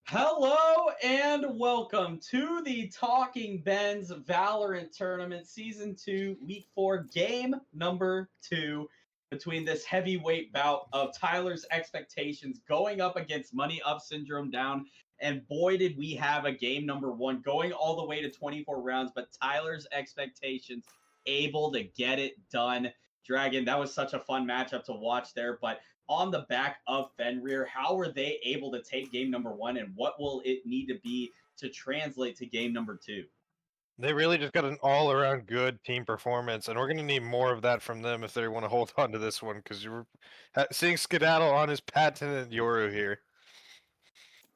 Hello and welcome to the Talking Ben's Valorant Tournament Season 2, Week 4, Game number 2, between this heavyweight bout of Tyler's Expectations going up against Money Up Syndrome Down. And boy, did we have a game number 1 going all the way to 24 rounds, but Tyler's Expectations able to get it done. Dragon, that was such a fun matchup to watch there, but on the back of Fenrir, how were they able to take game number 1, and what will it need to be to translate to game number 2? They really just got an all-around good team performance, and we're going to need more of that from them if they want to hold on to this one, because you're seeing Skedaddle on his patented Yoru here.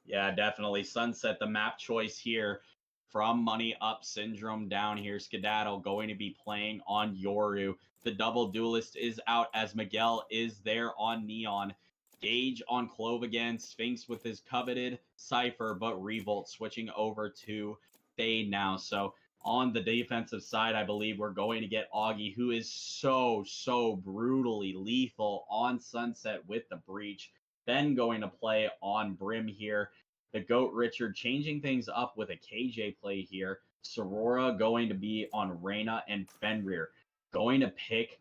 Yeah, definitely. Sunset, the map choice here from Money Up Syndrome Down here. Skedaddle going to be playing on Yoru. The double duelist is out as Miguel is there on Neon. Gage on Clove again. Sphinx with his coveted Cypher, but Revolt switching over to Fade now. So on the defensive side, I believe we're going to get Augie, who is so brutally lethal on Sunset with the breach. Then going to play on Brim here. The GOAT Richard changing things up with a KJ play here. Sorora going to be on Reyna and Fenrir. Going to pick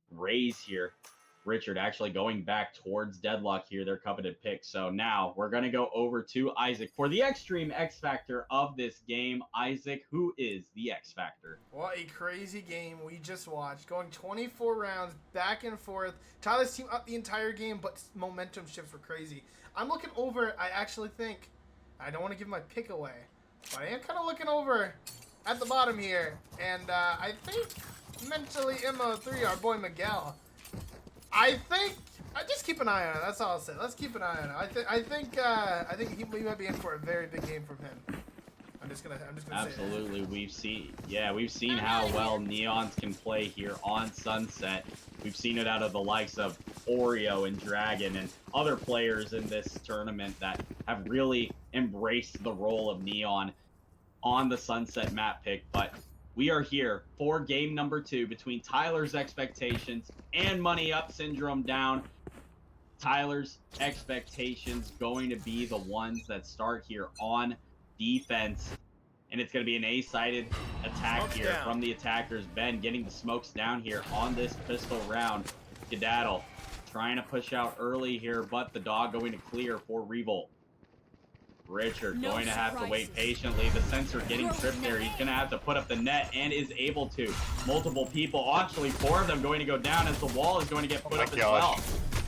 Raze here. Richard actually going back towards Deadlock here, their coveted pick. So now we're going to go over to Isaac for the extreme X Factor of this game. Isaac, who is the X Factor? What a crazy game we just watched. Going 24 rounds, back and forth. Tyler's team up the entire game, but momentum shifts were crazy. I'm looking over, I actually think, I don't want to give my pick away, but I am kind of looking over at the bottom here, and I think mentally MO3, our boy Miguel, I just keep an eye on it. That's all I'll say. Let's keep an eye on it. I think we might be in for a very big game from him. I'm just gonna Absolutely. We've seen how well Neons can play here on Sunset. We've seen it out of the likes of Oreo and Dragon and other players in this tournament that have really embraced the role of Neon on the Sunset map pick. But we are here for game number 2 between Tyler's Expectations and Money Up Syndrome Down. Tyler's Expectations going to be the ones that start here on defense, and it's going to be an A-sided attack Smokes here down from the attackers. Ben getting the smokes down here on this pistol round. Skedaddle trying to push out early here, but the dog going to clear for Revolt. Richard going to have to wait patiently. The sensor getting tripped there. He's going to have to put up the net and is able to. Multiple people, actually 4 of them going to go down as the wall is going to get put up as well.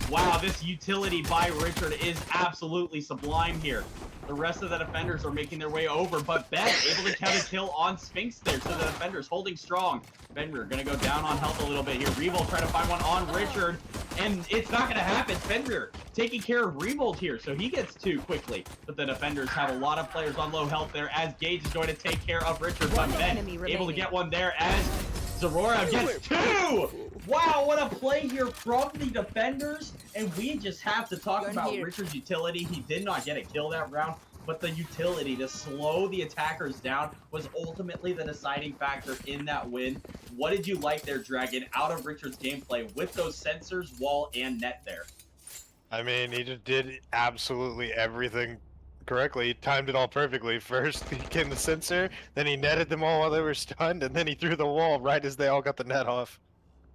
Wow, this utility by Richard is absolutely sublime here. The rest of the defenders are making their way over, but Ben able to count a kill on Sphinx there, so the defenders holding strong. Fenrir gonna go down on health a little bit here. Revolt trying to find one on Richard, and it's not gonna happen. Fenrir taking care of Revolt here, so he gets 2 quickly. But the defenders have a lot of players on low health there, as Gage is going to take care of Richard, but Ben able to get one there as Zorora gets 2! Wow, what a play here from the defenders. And we just have to talk about Richard's utility. He did not get a kill that round, but the utility to slow the attackers down was ultimately the deciding factor in that win. What did you like there, Dragon, out of Richard's gameplay with those sensors, wall, and net there? I mean, he just did absolutely everything correctly. He timed it all perfectly. First, he came the sensor, then he netted them all while they were stunned, and then he threw the wall right as they all got the net off.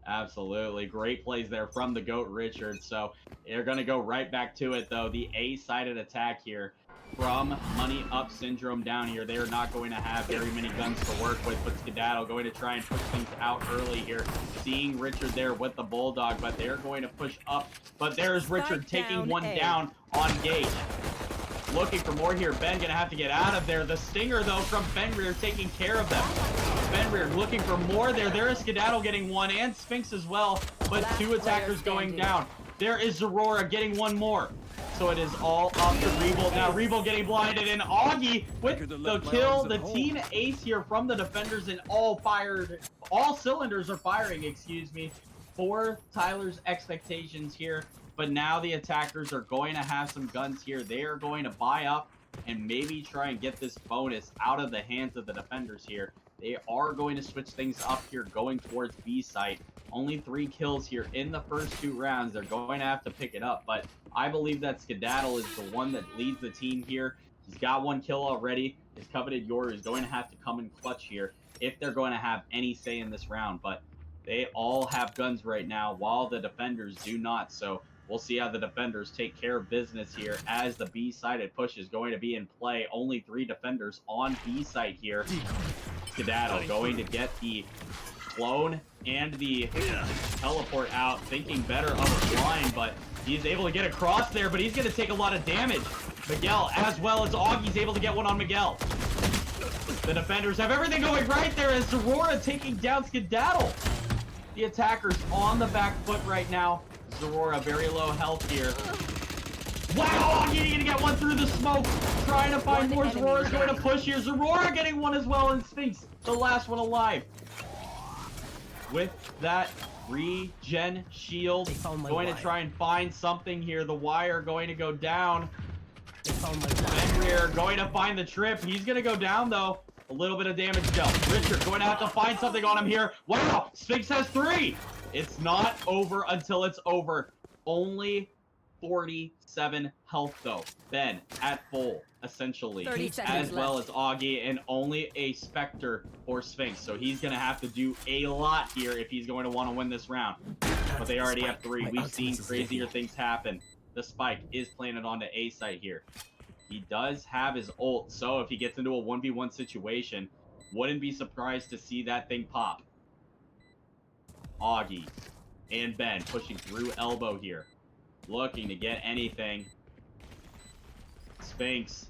Absolutely. Great plays there from the GOAT Richard. So they're going to go right back to it, though. The A-sided attack here from Money Up Syndrome Down here. They're not going to have very many guns to work with, but Skedaddle going to try and push things out early here. Seeing Richard there with the Bulldog, but they're going to push up. But there's Richard taking one down on Gage. Looking for more here. Ben going to have to get out of there. The Stinger, though, from Fenrir taking care of them. Fenrir looking for more there. There is Skedaddle getting one, and Sphinx as well, but 2 attackers going down. There is Zorora getting one more. So it is all up to Revolt. Now Revolt getting blinded, and Augie with the kill. The team ace here from the defenders, and all cylinders are firing, excuse me, for Tyler's Expectations here. But now the attackers are going to have some guns here. They are going to buy up and maybe try and get this bonus out of the hands of the defenders here. They are going to switch things up here, going towards B site. Only 3 kills here in the first 2 rounds. They're going to have to pick it up, but I believe that Skedaddle is the one that leads the team here. He's got 1 kill already. His coveted Yoru is going to have to come in clutch here if they're going to have any say in this round. But they all have guns right now, while the defenders do not. So we'll see how the defenders take care of business here as the B-sided push is going to be in play. Only 3 defenders on B-side here. Skedaddle going to get the clone and the teleport out, thinking better of a blind, but he's able to get across there, but he's going to take a lot of damage. Miguel, as well as Augie's able to get one on Miguel. The defenders have everything going right there as Zorora taking down Skedaddle. The attackers on the back foot right now. Zorora very low health here. Wow, Augie gonna get one through the smoke. Trying to find more. Zorora's going to push here. Zorora getting one as well, and Sphinx, the last one alive. With that regen shield, going to try and find something here. The wire going to go down. Fenrir going to find the trip. He's going to go down, though. A little bit of damage dealt. Richard going to have to find something on him here. Wow, Sphinx has 3. It's not over until it's over. Only 47 health, though. Ben at full, essentially. 30 seconds as well left. as Augie, and only a Spectre or Sphinx. So he's going to have to do a lot here if he's going to want to win this round. But they already have 3. We've seen crazier things happen. The spike is planted onto A site here. He does have his ult, so if he gets into a 1v1 situation, wouldn't be surprised to see that thing pop. Augie and Ben pushing through elbow here, looking to get anything. Sphinx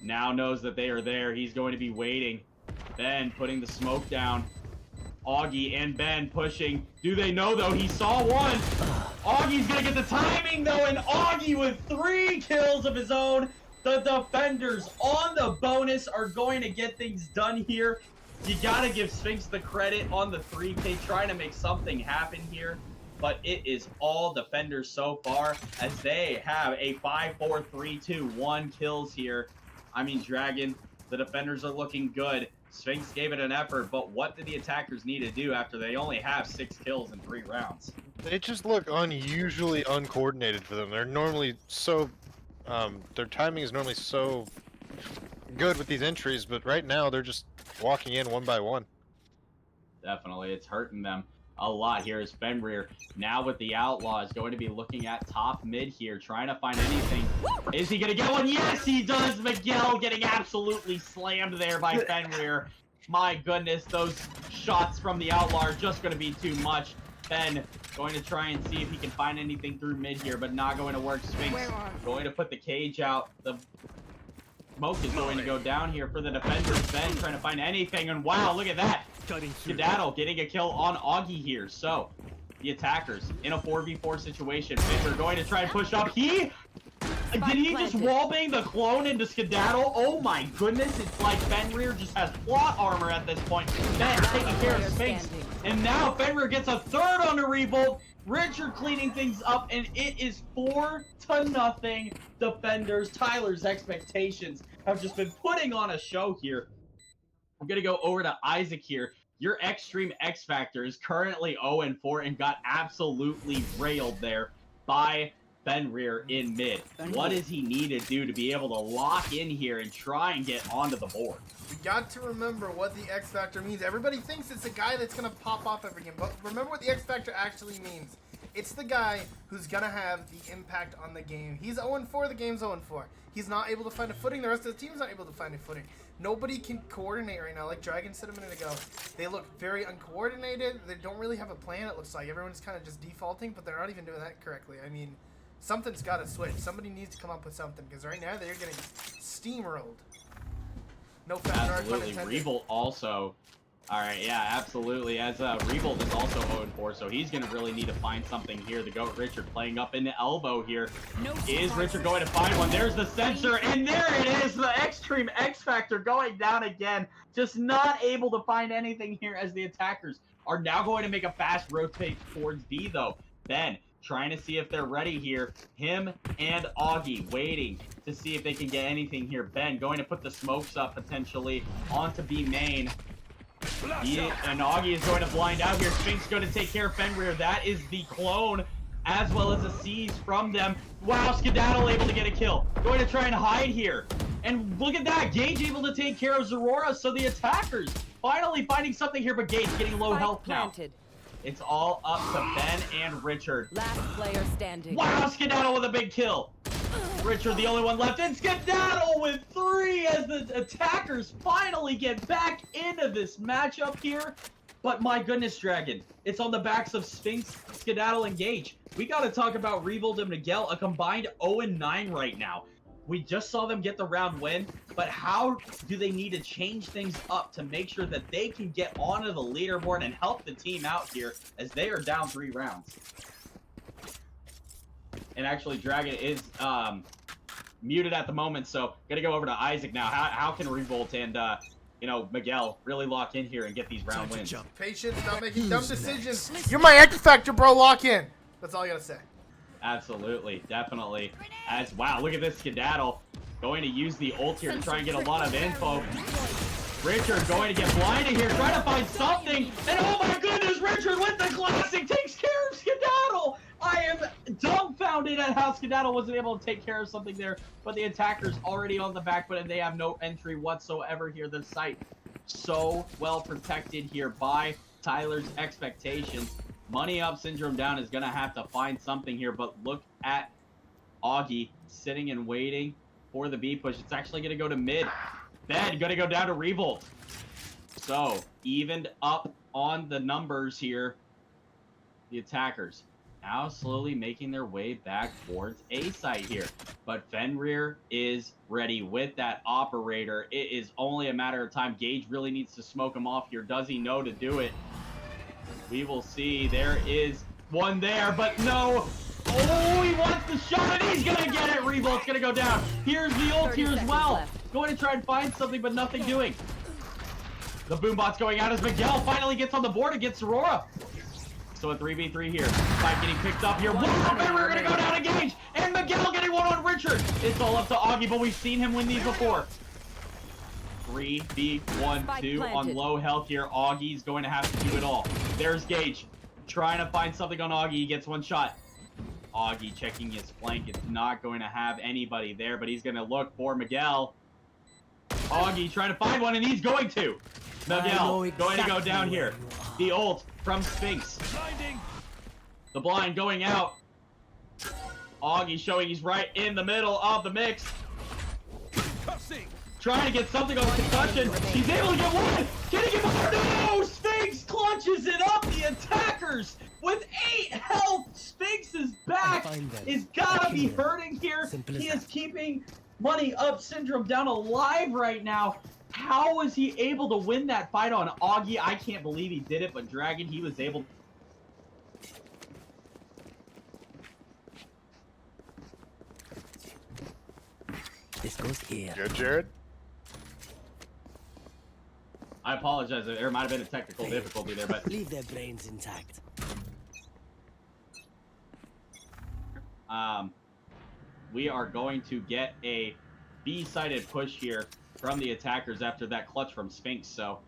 now knows that they are there. He's going to be waiting. Ben putting the smoke down. Augie and Ben pushing. Do they know, though? He saw one. Augie's going to get the timing, though, and Augie with 3 kills of his own. The defenders on the bonus are going to get things done here. You got to give Sphinx the credit on the 3K, trying to make something happen here. But it is all defenders so far, as they have a 5-4-3-2-1 kills here. I mean, Dragon, the defenders are looking good. Sphinx gave it an effort, but what did the attackers need to do after they only have 6 kills in 3 rounds? They just look unusually uncoordinated for them. They're normally so, their timing is normally so good with these entries, but right now they're just walking in one by one. Definitely, it's hurting them a lot here as Fenrir, now with the Outlaws, going to be looking at top mid here, trying to find anything. Is he going to get one? Yes, he does! Miguel getting absolutely slammed there by Fenrir. My goodness, those shots from the Outlaw are just going to be too much. Ben going to try and see if he can find anything through mid here, but not going to work. Sphinx going to put the cage out. The smoke is going to go down here for the defenders. Ben trying to find anything, and wow, look at that. Skedaddle getting a kill on Augie here. So the attackers in a 4v4 situation. They're going to try and push up. Did he just wallbang the clone into Skedaddle? Oh my goodness, it's like Fenrir just has plot armor at this point. Ben taking care of Sphinx. And now Fenrir gets a 3rd on the Revolt. Richard cleaning things up, and it is 4-0 defenders. Tyler's expectations have just been putting on a show here. I'm going to go over to Isaac here. Your Extreme X Factor is currently 0-4 and got absolutely railed there by Fenrir in mid. What does he need to do to be able to lock in here and try and get onto the board? We got to remember what the X Factor means. Everybody thinks it's a guy that's going to pop off every game, but remember what the X Factor actually means. It's the guy who's going to have the impact on the game. He's 0-4, the game's 0-4. He's not able to find a footing, the rest of the team's not able to find a footing. Nobody can coordinate right now, like Dragon said a minute ago. They look very uncoordinated, they don't really have a plan, it looks like. Everyone's kind of just defaulting, but they're not even doing that correctly. I mean, something's got to switch. Somebody needs to come up with something, because right now they're getting steamrolled. No factor, absolutely. Revolt also. Alright, yeah, absolutely. As Revolt is also 0-4, so he's going to really need to find something here. The GOAT Richard playing up in the elbow here. Is Richard going to find one? There's the censor, and there it is! The Extreme X Factor going down again. Just not able to find anything here as the attackers are now going to make a fast rotate towards B, though. Ben trying to see if they're ready here. Him and Augie waiting to see if they can get anything here. Ben going to put the smokes up potentially onto B main. And Augie is going to blind out here. Sphinx going to take care of Fenrir. That is the clone, as well as a seize from them. Wow, Skedaddle able to get a kill. Going to try and hide here. And look at that, Gage able to take care of Zorora, so the attackers finally finding something here, but Gage getting low health now. It's all up to Ben and Richard. Last player standing. Wow, Skedaddle with a big kill. Richard, the only one left, and Skedaddle with 3 as the attackers finally get back into this matchup here. But my goodness, Dragon, it's on the backs of Sphinx, Skedaddle, and Gage. We got to talk about Revolt and Miguel, a combined 0-9 right now. We just saw them get the round win, but how do they need to change things up to make sure that they can get onto the leaderboard and help the team out here as they are down 3 rounds? And actually, Dragon is muted at the moment, so gonna go over to Isaac now. How can Revolt and you know, Miguel really lock in here and get these round wins? Patience, not making dumb decisions. You're my X Factor, bro. Lock in. That's all I gotta say. Absolutely, definitely. As wow, look at this Skedaddle going to use the ult here to try and get a lot of info. Richard going to get blinded here, trying to find something, and oh my goodness, Richard with the classic takes care of Skedaddle. I am dumbfounded at how Skedaddle wasn't able to take care of something there, but the attacker's already on the back foot and they have no entry whatsoever here. The site so well protected here by Tyler's expectations. Money Up Syndrome down is going to have to find something here, but look at Augie sitting and waiting for the B push. It's actually going to go to mid. Ben going to go down to Revolt. So, evened up on the numbers here. The attackers now slowly making their way back towards A site here. But Fenrir is ready with that operator. It is only a matter of time. Gage really needs to smoke him off here. Does he know to do it? We will see. There is one there, but no. Oh, he wants the shot, and he's going to get it. Revolt's going to go down. Here's the ult here as well. Left. Going to try and find something, but nothing doing. The boombot's going out as Miguel finally gets on the board against Aurora. So a 3v3 here. Five getting picked up here. Wow, we're going to go down to Gage. And Miguel getting one on Richard. It's all up to Augie, but we've seen him win these before. 3v1-2 on low health here. Augie's going to have to do it all. There's Gage. Trying to find something on Augie. He gets one shot. Augie checking his flank. It's not going to have anybody there, but he's going to look for Miguel. Augie trying to find one, and he's going to. Miguel going to go down here. The ult from Sphinx. The blind going out. Augie showing he's right in the middle of the mix. Trying to get something on concussion. He's able to get one. Can he get one? No! Sphinx clutches it up. The attackers with 8 health. Sphinx's back is gotta be hurting here. He is keeping Money Up Syndrome down alive right now. How was he able to win that fight on Augie? I can't believe he did it, but Dragon, he was able. This goes here. Good, Jared. I apologize. There might have been a technical difficulty there, but Leave their brains intact. we are going to get a B-sided push here from the attackers after that clutch from Sphinx. So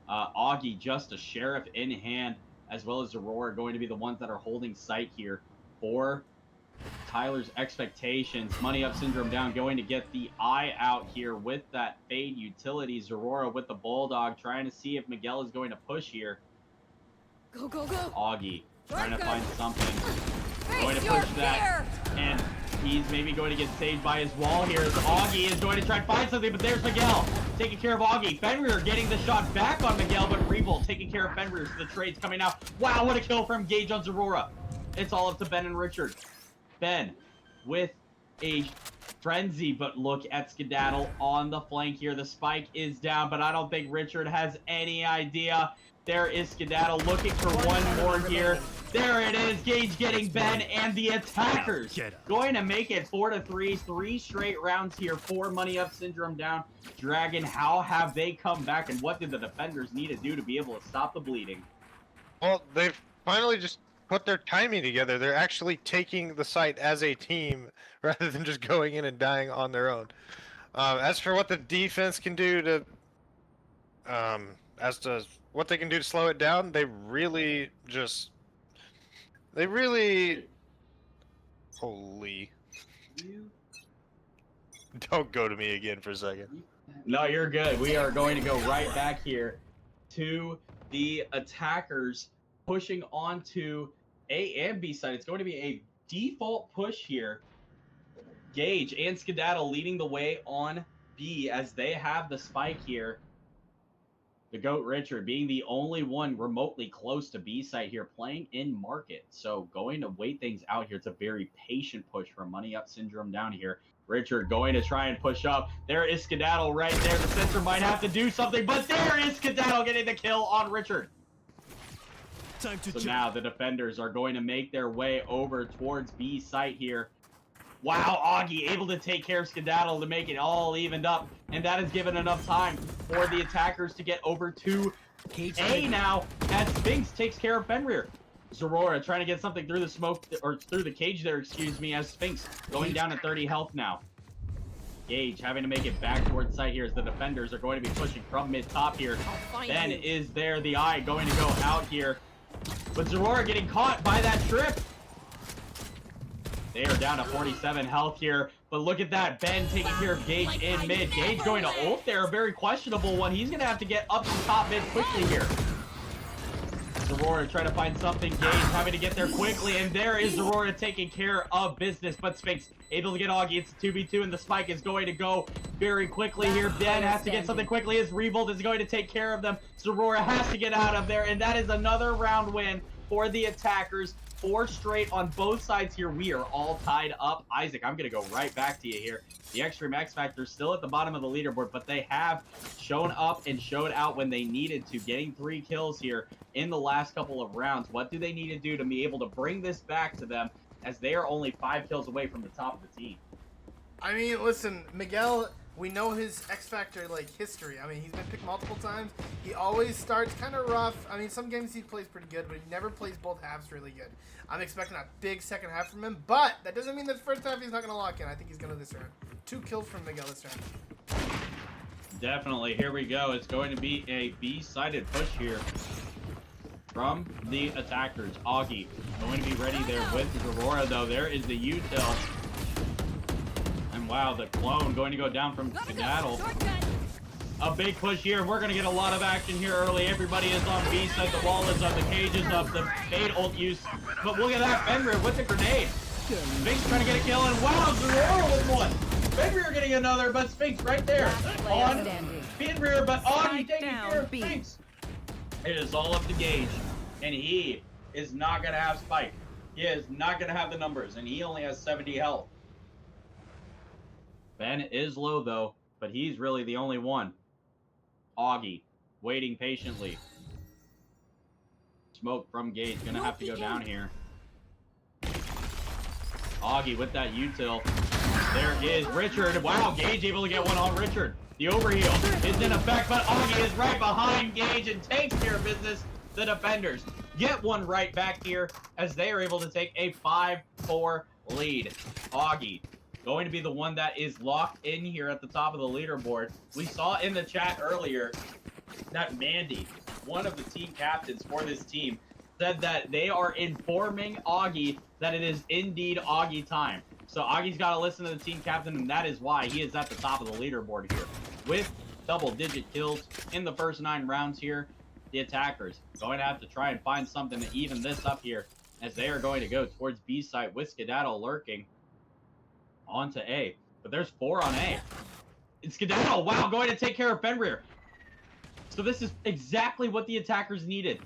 Augie, just a sheriff in hand, as well as Aurora, going to be the ones that are holding sight here for Tyler's expectations. Money Up Syndrome down, going to get the eye out here with that Fade Utilities. Aurora with the Bulldog, trying to see if Miguel is going to push here. Go, go, go. Augie trying to find something. Going to push that. And he's maybe going to get saved by his wall here. As Augie is going to try and find something, but there's Miguel taking care of Augie. Fenrir getting the shot back on Miguel, but Revolt taking care of Fenrir. So the trade's coming out. Wow, what a kill from Gage on Zorora. It's all up to Ben and Richard. Ben with a frenzy, but look at Skedaddle on the flank here. The spike is down, but I don't think Richard has any idea. There is Skedaddle looking for one more here. There it is. Gage getting Ben, and the attackers going to make it 4-3. 3 straight rounds here. 4 Money Up Syndrome down. Dragon, how have they come back, and what did the defenders need to do to be able to stop the bleeding? Well, they've finally just put their timing together. They're actually taking the site as a team rather than just going in and dying on their own. As for what the defense can do to, as to what they can do to slow it down, they really, holy. Don't go to me again for a second. No, you're good. We are going to go right back here to the attackers pushing onto A and B side. It's going to be a default push here. Gage and Skedaddle leading the way on B as they have the spike here. The GOAT Richard being the only one remotely close to B site here, playing in market. So going to wait things out here. It's a very patient push from Money Up Syndrome down here. Richard going to try and push up. There is Skedaddle right there. The sensor might have to do something, but there is Skedaddle getting the kill on Richard. Time to So now the defenders are going to make their way over towards B site here. Wow, Augie able to take care of Skedaddle to make it all evened up. And that has given enough time for the attackers to get over to Cage A now as Sphinx takes care of Fenrir. Zorora trying to get something through the smoke, or through the cage there, excuse me, as Sphinx going down to 30 health now. Gage having to make it back towards site here as the defenders are going to be pushing from mid-top here. Ben is there, the eye going to go out here. But Zorora getting caught by that trip. They are down to 47 health here, but look at that. Ben taking care of Gage in mid. Gage going to ult there, a very questionable one. He's going to have to get up to top mid quickly here. Zorora trying to find something. Gage having to get there quickly, and there is Zorora taking care of business, but Sphinx able to get Augie. It's 2v2, and the spike is going to go very quickly here. Ben has to get something quickly as Revolt is going to take care of them. Zorora has to get out of there, and that is another round win for the attackers. 4 straight on both sides here. We are all tied up. Isaac, I'm going to go right back to you here. The Extreme X Factor still at the bottom of the leaderboard, but they have shown up and showed out when they needed to, getting 3 kills here in the last couple of rounds. What do they need to do to be able to bring this back to them, as they are only 5 kills away from the top of the team? I mean, listen, Miguel, we know his X Factor, like, history. I mean, he's been picked multiple times. He always starts kind of rough. I mean, some games he plays pretty good, but he never plays both halves really good. I'm expecting a big second half from him, but that doesn't mean that the first half he's not going to lock in. I think he's going to this round. 2 kills from Miguel this round. Definitely. Here we go. It's going to be a B-sided push here from the attackers. Augie going to be ready there with Zorora, though. There is the util. And wow, the clone going to go down from Skedaddle. A big push here. We're going to get a lot of action here early. Everybody is on B side. The wall is up. The cage is up. The fade ult use. But look at that. Fenrir with the grenade. Sphinx trying to get a kill. And wow, Zorora with one. Fenrir getting another, but Sphinx right there on Fenrir. But Augie taking care of Sphinx. It is all up to Gage. And he is not going to have spike. He is not going to have the numbers. And he only has 70 health. Ben is low, though. But he's really the only one. Augie, waiting patiently. Smoke from Gage, gonna have to go down here. Augie with that util. There is Richard. Wow, Gage able to get one on Richard. The overheal is in effect, but Augie is right behind Gage and takes care of business. The defenders get one right back here as they are able to take a 5-4 lead. Augie going to be the one that is locked in here at the top of the leaderboard. We saw in the chat earlier that Mandy, one of the team captains for this team, said that they are informing Augie that it is indeed Augie time. So Augie's got to listen to the team captain, and that is why he is at the top of the leaderboard here. With double-digit kills in the first 9 rounds here, the attackers going to have to try and find something to even this up here, as they are going to go towards B site with Skedaddle lurking onto A. But there's 4 on A. It's Skedaddle, wow, going to take care of Fenrir. So this is exactly what the attackers needed.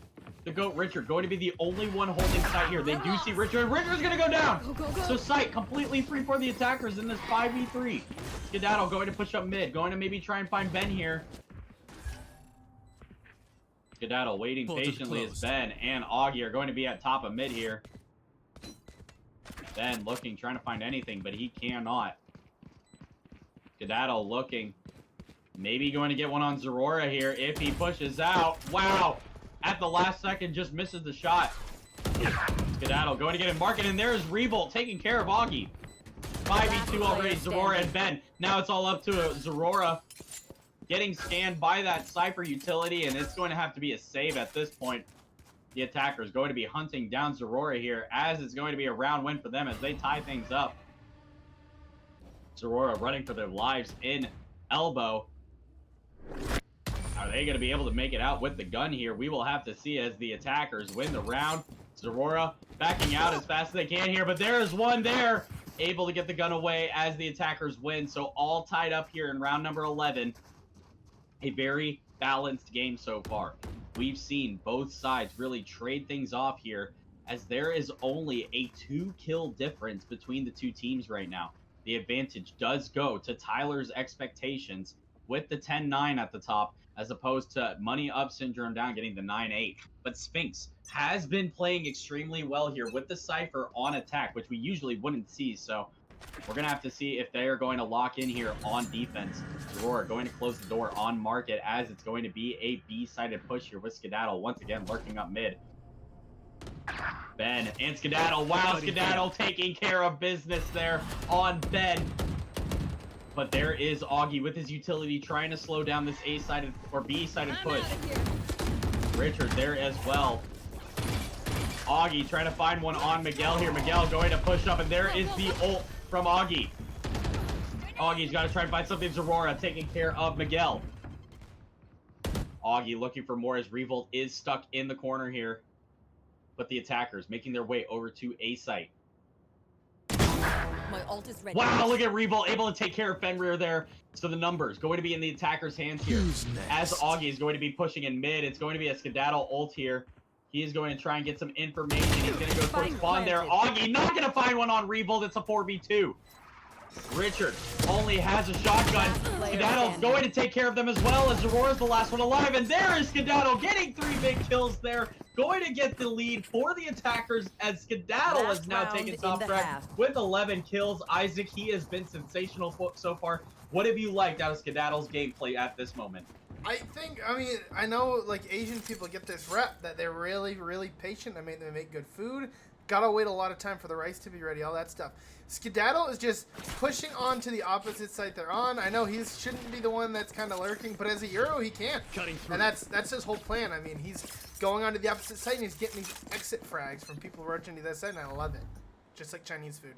The GOAT Richard going to be the only one holding site here. They do see Richard. Richard's going to go down. So site completely free for the attackers in this 5v3. Skedaddle going to push up mid. Going to maybe try and find Ben here. Skedaddle waiting patiently as Ben and Augie are going to be at top of mid here. Ben looking, trying to find anything, but he cannot. Skedaddle looking. Maybe going to get one on Zorora here if he pushes out. Wow. At the last second, just misses the shot. Skedaddle going to get him market, and there's Revolt taking care of Augie. 5v2 already, Zorora and Ben. Now it's all up to Zorora getting scanned by that Cypher utility, and it's going to have to be a save at this point. The attacker is going to be hunting down Zorora here, as it's going to be a round win for them as they tie things up. Zorora running for their lives in elbow. Are they going to be able to make it out with the gun here? We will have to see as the attackers win the round. Zorora backing out as fast as they can here, but there is one there. Able to get the gun away as the attackers win. So all tied up here in round number 11. A very balanced game so far. We've seen both sides really trade things off here, as there is only a 2-kill difference between the two teams right now. The advantage does go to Tyler's Expectations with the 10-9 at the top, as opposed to Money Up Syndrome Down getting the 9-8. But Sphinx has been playing extremely well here with the Cypher on attack, which we usually wouldn't see. So we're going to have to see if they are going to lock in here on defense. Zorora going to close the door on Market, as it's going to be a B-sided push here with Skedaddle once again lurking up mid. Ben and Skedaddle. Wow, Skedaddle taking care of business there on Ben. But there is Augie with his utility trying to slow down this A-sided or B-sided push. Richard there as well. Augie trying to find one on Miguel here. Miguel going to push up, and there is the ult from Augie. Augie's got to try and find something. Zorora taking care of Miguel. Augie looking for more as Revolt is stuck in the corner here. But the attackers making their way over to A site. My ult is ready. Wow, look at Revolt able to take care of Fenrir there. So the numbers going to be in the attacker's hands here. As Augie is going to be pushing in mid, it's going to be a Skedaddle ult here. He is going to try and get some information. He's going to go for spawn there. Augie not going to find one on Revolt. It's a 4v2. Richard only has a shotgun. Skedaddle's going to take care of them as well, as Zorora's the last one alive. And there is Skedaddle getting 3 big kills there. Going to get the lead for the attackers, as Skedaddle has now taken top track with 11 kills. Isaac, he has been sensational so far. What have you liked out of Skedaddle's gameplay at this moment? I know, like, Asian people get this rep that they're really, really patient. I mean, they make good food. Gotta wait a lot of time for the rice to be ready, all that stuff. Skedaddle is just pushing on to the opposite side they're on. I know he shouldn't be the one that's kind of lurking, but as a Euro, he can. And that's his whole plan. I mean, he's going on to the opposite side, and he's getting these exit frags from people rushing to that side, and I love it. Just like Chinese food.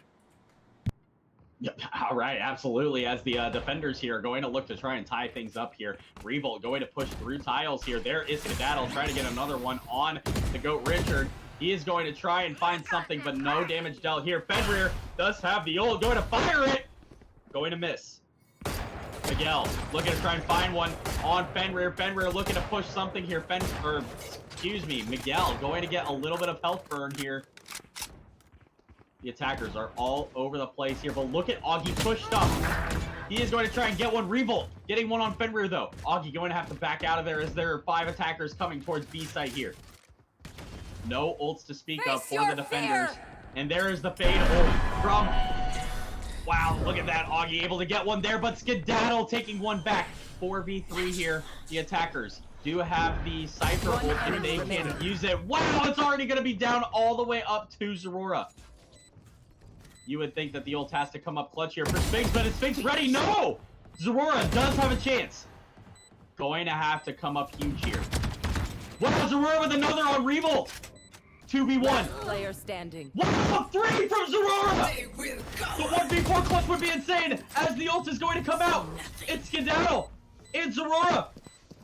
Yep. All right, absolutely. As the defenders here are going to look to try and tie things up here. Revolt going to push through tiles here. There is Skedaddle trying to get another one on the GOAT Richard. He is going to try and find something, but no damage dealt here. Fenrir does have the ult, going to fire it. Going to miss. Miguel looking to try and find one on Fenrir. Fenrir looking to push something here. Miguel going to get a little bit of health burn here. The attackers are all over the place here, but look at Augie pushed up. He is going to try and get one. Revolt getting one on Fenrir, though. Augie going to have to back out of there, as there are 5 attackers coming towards B site here. No ults to speak of for the defenders. And there is the fade ult from... Wow, look at that. Augie able to get one there, but Skedaddle taking one back. 4v3 here. The attackers do have the Cypher ult if they can use it. Wow, it's already going to be down all the way up to Zorora. You would think that the ult has to come up clutch here for Sphinx, but is Sphinx ready? No! Zorora does have a chance. Going to have to come up huge here. Wow, Zorora with another on Revolt. 2v1. Player standing. Wow, 3 from Zorora! The 1v4 clutch would be insane, as the ult is going to come out. It's Skedaddle. It's Zorora.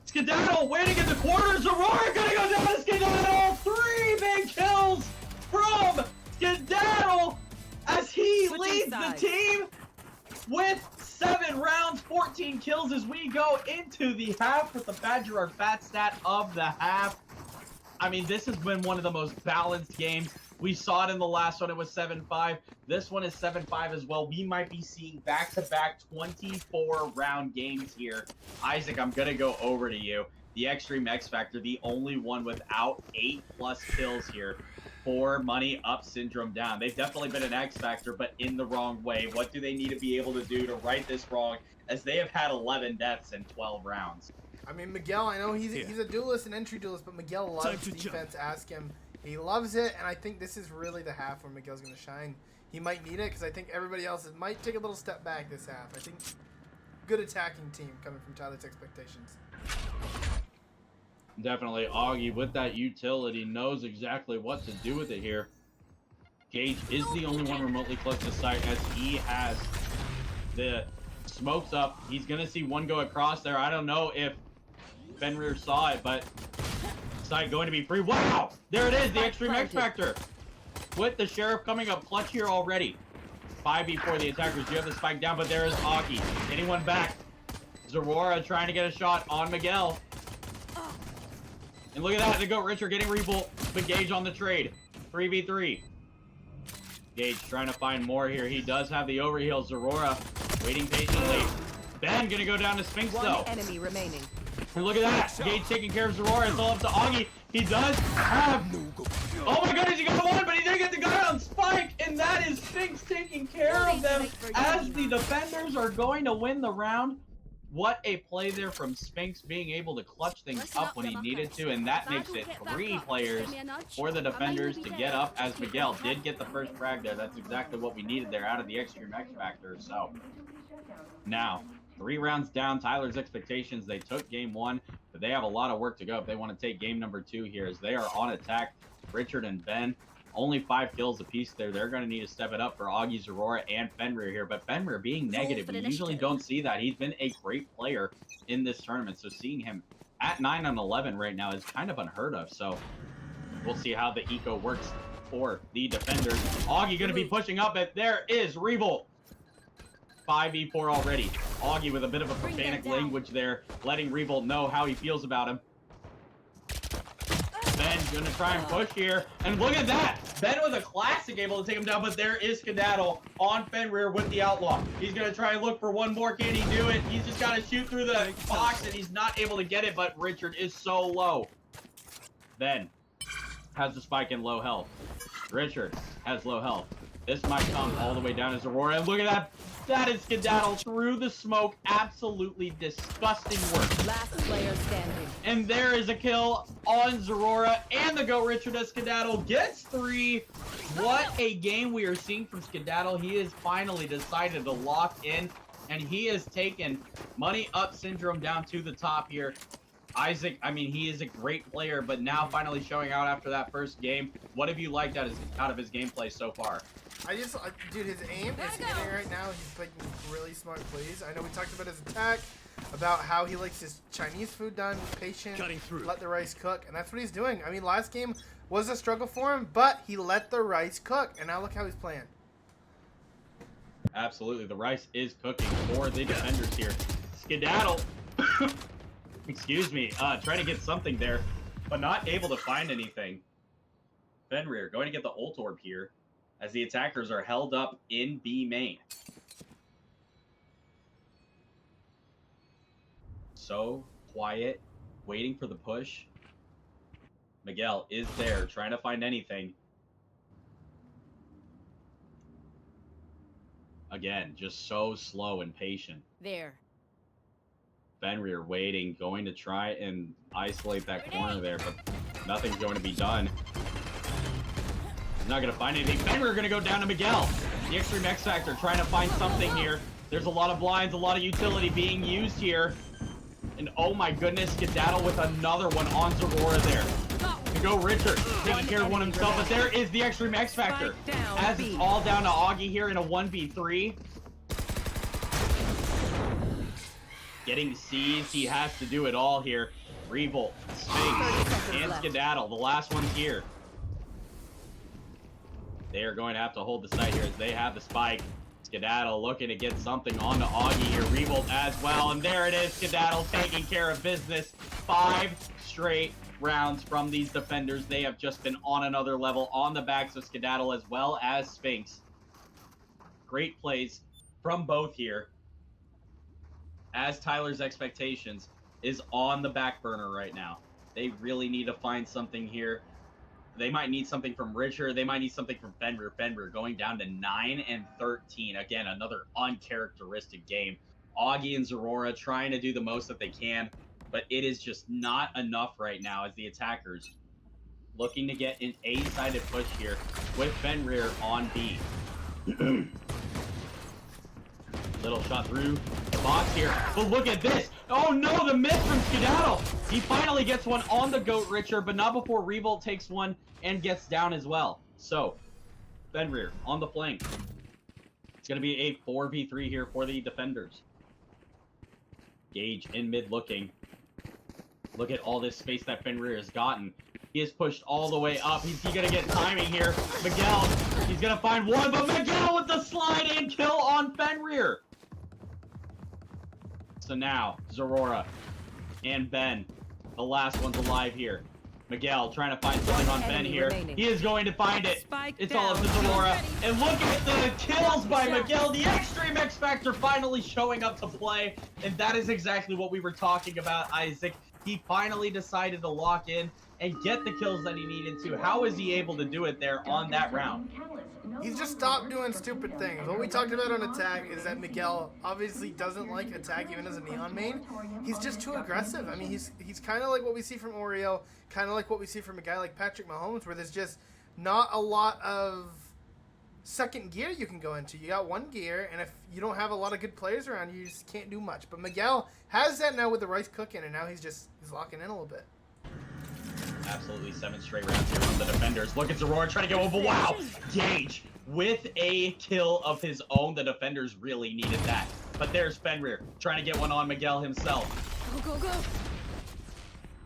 Skedaddle waiting in the corner. Zorora gonna go down to Skedaddle. 3 big kills from Skedaddle, as he leads the team with 7 rounds, 14 kills, as we go into the half with the Badger, our fat stat of the half. I mean, this has been one of the most balanced games. We saw it in the last one. It was 7-5. This one is 7-5 as well. We might be seeing back-to-back 24-round games here. Isaac, I'm going to go over to you. The Extreme X Factor, the only one without 8+ kills here for Money Up Syndrome Down. They've definitely been an X Factor, but in the wrong way. What do they need to be able to do to right this wrong, as they have had 11 deaths in 12 rounds? I mean, Miguel, I know he's a duelist, an entry duelist, but Miguel loves defense. Ask him. He loves it, and I think this is really the half where Miguel's going to shine. He might need it, because I think everybody else might take a little step back this half. I think good attacking team coming from Tyler's Expectations. Definitely. Augie, with that utility, knows exactly what to do with it here. Gage is the only one remotely close to sight, as he has the smoke's up. He's gonna see one go across there. I don't know if Fenrir saw it, but side going to be free. Wow! There it is, the Extreme X Factor. With the Sheriff coming up clutch here already. 5v4 the attackers do have the spike down, but there is Augie. Anyone back? Zorora trying to get a shot on Miguel. And look at that, the Goat Richard getting revolt, but Gage on the trade. 3v3. Gage trying to find more here. He does have the overheal. Zorora waiting patiently. Ben gonna go down to Sphinx One though. enemy remaining. And look at that. Gage taking care of Zorora. It's all up to Augie. He does have... Oh my goodness, he got one, but he didn't get the guy on Spike. And that is Sphinx taking care of them as the defenders are going to win the round. What a play there from Sphinx, being able to clutch things up when he needed to. And that makes it 3 players for the defenders to get up, as Miguel did get the first frag there. That's exactly what we needed there out of the Extreme X Factor. So now 3 rounds down, Tyler's expectations. They took game 1, but they have a lot of work to go if they want to take game number 2 here, as they are on attack. Richard and Ben, only 5 kills apiece there. They're going to need to step it up for Augie, Zorora, and Fenrir here. But Fenrir being negative, we usually don't see that. He's been a great player in this tournament, so seeing him at 9-11 right now is kind of unheard of. So we'll see how the eco works for the defenders. Augie going to be pushing up, but there is Revolt. 5v4 already. Augie with a bit of a profanic language there, letting Revolt know how he feels about him. Ben gonna try and push here, and look at that! Ben was a classic able to take him down, but there is Skedaddle on Fenrir with the Outlaw. He's gonna try and look for one more. Can he do it? He's just gotta shoot through the box, and he's not able to get it, but Richard is so low. Ben has the spike in low health. Richard has low health. This might come all the way down to Zorora, and look at that! That is Skedaddle through the smoke. Absolutely disgusting work. Last player standing. And there is a kill on Zorora, and the Goat Richard as Skedaddle gets 3. What a game we are seeing from Skedaddle. He has finally decided to lock in, and he has taken Money Up Syndrome down to the top here. Isaac, I mean, he is a great player, but now finally showing out after that first game. What have you liked out of his gameplay so far? Dude, his aim is hitting right now. He's making really smart plays. I know we talked about his attack, about how he likes his Chinese food done, patient, let the rice cook, and that's what he's doing. I mean, last game was a struggle for him, but he let the rice cook, and now look how he's playing. Absolutely, the rice is cooking for the defenders here. Skedaddle, excuse me, trying to get something there, but not able to find anything. Fenrir going to get the ult orb here, as the attackers are held up in B main. So quiet, waiting for the push. Miguel is there, trying to find anything. Again, just so slow and patient. There. Fenrir waiting, going to try and isolate that corner there, but nothing's going to be done. Not gonna find anything. Fenrir gonna go down to Miguel. The Extreme X Factor trying to find something here. There's a lot of blinds, a lot of utility being used here. And oh my goodness, Skedaddle with another one on Zorora there. To go Richard, taking care of one himself, but there is the Extreme X Factor. As it's all down to Augie here in a 1v3. Getting seized, he has to do it all here. Revolt, Sphinx, and Skedaddle, the last one's here. They are going to have to hold the site here as they have the spike. Skedaddle looking to get something onto Augie here. Revolt as well. And there it is. Skedaddle taking care of business. 5 straight rounds from these defenders. They have just been on another level on the backs of Skedaddle as well as Sphinx. Great plays from both here. As Tyler's expectations is on the back burner right now. They really need to find something here. They might need something from Richard. They might need something from Fenrir. Fenrir going down to 9-13. Again, another uncharacteristic game. Augie and Zorora trying to do the most that they can, but it is just not enough right now as the attackers looking to get an A-sided push here with Fenrir on B. Little shot through the box here. But look at this. Oh no, the miss from Skedaddle. He finally gets one on the Goat Richard, but not before Revolt takes one and gets down as well. So, Fenrir on the flank. It's going to be a 4v3 here for the defenders. Gage in mid looking. Look at all this space that Fenrir has gotten. He is pushed all the way up. He's going to get timing here. Miguel, he's going to find one, but Miguel with the slide and kill on Fenrir. So now, Zorora and Ben, the last one's alive here. Miguel trying to find something on Ben Enemy here. remaining. He is going to find it. Spike It's all up to down. Zorora. And look at the kills by Miguel. The Extreme X Factor finally showing up to play. And that is exactly what we were talking about, Isaac. He finally decided to lock in and get the kills that he needed to. How is he able to do it there on that round? He's just stopped doing stupid things. What we talked about on attack is that Miguel obviously doesn't like attack even as a Neon main. He's just too aggressive. I mean, he's kind of like what we see from Oreo, kind of like what we see from a guy like Patrick Mahomes, where there's just not a lot of second gear you can go into. You got one gear, and if you don't have a lot of good players around you, you just can't do much. But Miguel has that now with the rice cooking, and now he's locking in a little bit. Absolutely 7 straight rounds here from the defenders. Look at Zorora trying to go over. Wow! Gage with a kill of his own. The defenders really needed that. But there's Fenrir trying to get one on Miguel himself. Go, go, go.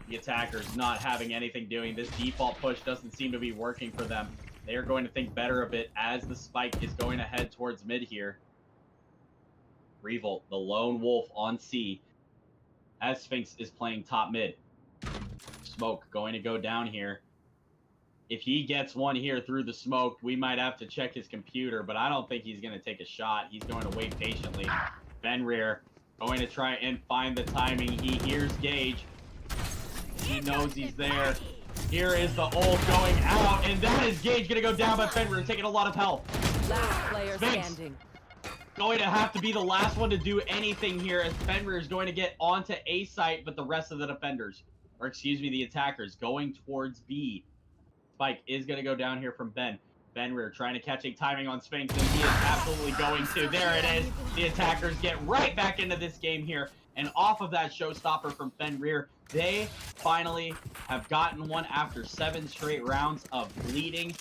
The attackers not having anything doing. This default push doesn't seem to be working for them. They are going to think better of it as the spike is going to head towards mid here. Revolt, the lone wolf on C, as Sphinx is playing top mid. Smoke going to go down here. If he gets one here through the smoke, we might have to check his computer, but I don't think he's going to take a shot. He's going to wait patiently. Fenrir going to try and find the timing. He hears Gage. He knows he's there. Here is the ult going out, and that is Gage going to go down by Fenrir, taking a lot of health. Last player Sphinx. standing. Going to have to be the last one to do anything here, as Fenrir is going to get onto A site, but the rest of the defenders, or excuse me, the attackers, going towards B. Spike is going to go down here from Ben. Fenrir trying to catch a timing on Sphinx, and he is absolutely going to. There it is. The attackers get right back into this game here, and off of that showstopper from Fenrir, they finally have gotten one after 7 straight rounds of bleeding.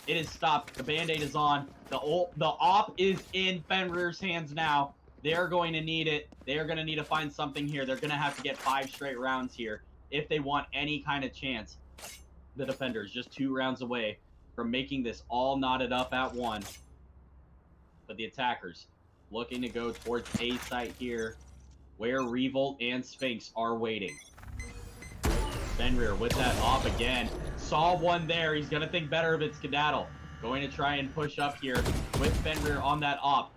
It is stopped. The Band-Aid is on. The op is in Fenrir's hands now. They're going to need it. They are going to need to find something here. They're going to have to get 5 straight rounds here if they want any kind of chance. The defenders just 2 rounds away from making this all knotted up at 1. But the attackers looking to go towards A site here, where Revolt and Sphinx are waiting. Fenrir with that off again. Saw one there. He's going to think better of it. Skedaddle going to try and push up here with Fenrir on that op.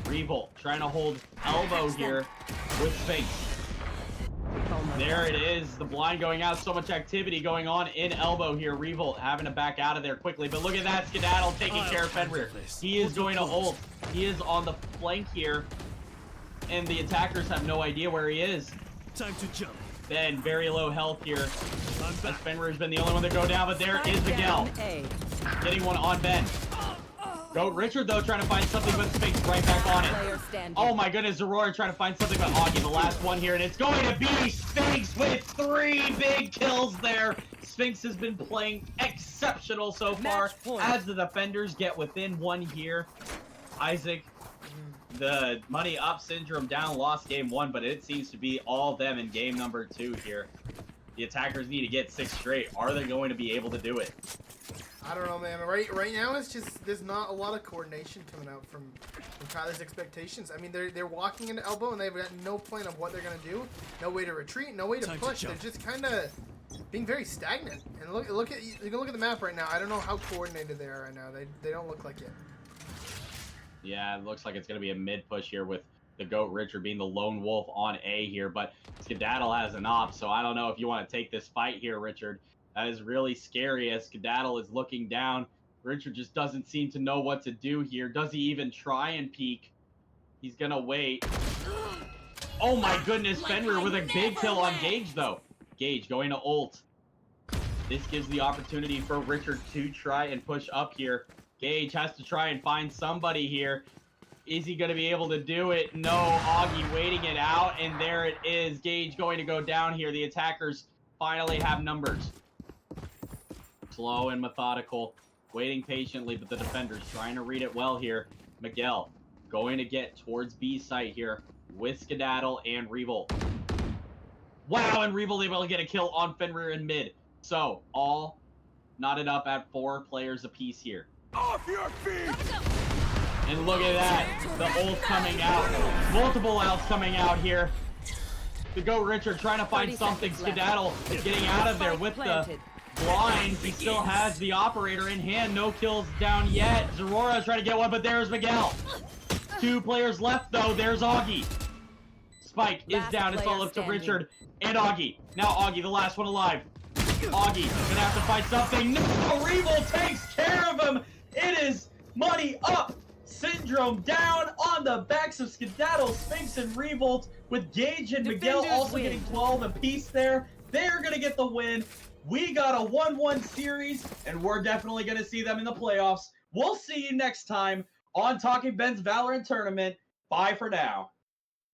Revolt trying to hold elbow here with Sphinx. There it is. The blind going out. So much activity going on in elbow here. Revolt having to back out of there quickly. But look at that. Skedaddle taking care of Fenrir. He is going to ult. He is on the flank here. And the attackers have no idea where he is. Time to jump. Ben, very low health here. I'm As back. Fenrir has been the only one to go down, but there is Miguel. Down A. Getting one on Ben. Goat Richard, though, trying to find something, but Sphinx right back on it. Player standing. Oh my goodness, Zorora trying to find something, but Augie, the last one here, and it's going to be Sphinx with 3 big kills there. Sphinx has been playing exceptional so far Match point. as the defenders get within 1 here. Isaac, the money up syndrome down, lost game 1, but it seems to be all them in game number 2 here. The attackers need to get 6 straight. Are they going to be able to do it? I don't know, man. Right now, it's just there's not a lot of coordination coming out from Tyler's expectations. I mean, they're walking into elbow and they've got no plan of what they're gonna do, no way to retreat, no way to Time to push. They're jump. just kind of being very stagnant. And look at you can look at the map right now. I don't know how coordinated they are right now. They don't look like it. Yeah, it looks like it's going to be a mid push here with the Goat Richard being the lone wolf on A here, but Skedaddle has an op, so I don't know if you want to take this fight here, Richard. That is really scary as Skedaddle is looking down. Richard just doesn't seem to know what to do here. Does he even try and peek? He's going to wait. Oh my goodness, Fenrir with a big kill on Gage, though. Gage going to ult. This gives the opportunity for Richard to try and push up here. Gage has to try and find somebody here. Is he going to be able to do it? No, Augie waiting it out, and there it is. Gage going to go down here. The attackers finally have numbers. Slow and methodical, waiting patiently, but the defenders trying to read it well here. Miguel going to get towards B site here with Skedaddle and Revolt. Wow, and Revolt able to get a kill on Fenrir in mid. So, all knotted up at 4 players apiece here. Off your feet! And look at that, the ult coming out. Multiple outs coming out here. To go Richard, trying to find 30 something. seconds left. Skedaddle is getting out of there Spike with the planted. blinds. He still has the operator in hand. No kills down yet. Zorora's trying to get one, but there's Miguel. 2 players left, though. There's Augie. Spike is Last down. It's all player up to standing. Richard and Augie. Now Augie, the last one alive. Augie gonna have to find something. No, Revolt takes care of him. It is money up. Syndrome down on the backs of Skedaddle, Sphinx, and Revolt, with Gage and Miguel Defenders also win. getting 12 apiece there. They're gonna get the win. We got a 1-1 series, and we're definitely gonna see them in the playoffs. We'll see you next time on Talking Ben's Valorant Tournament. Bye for now.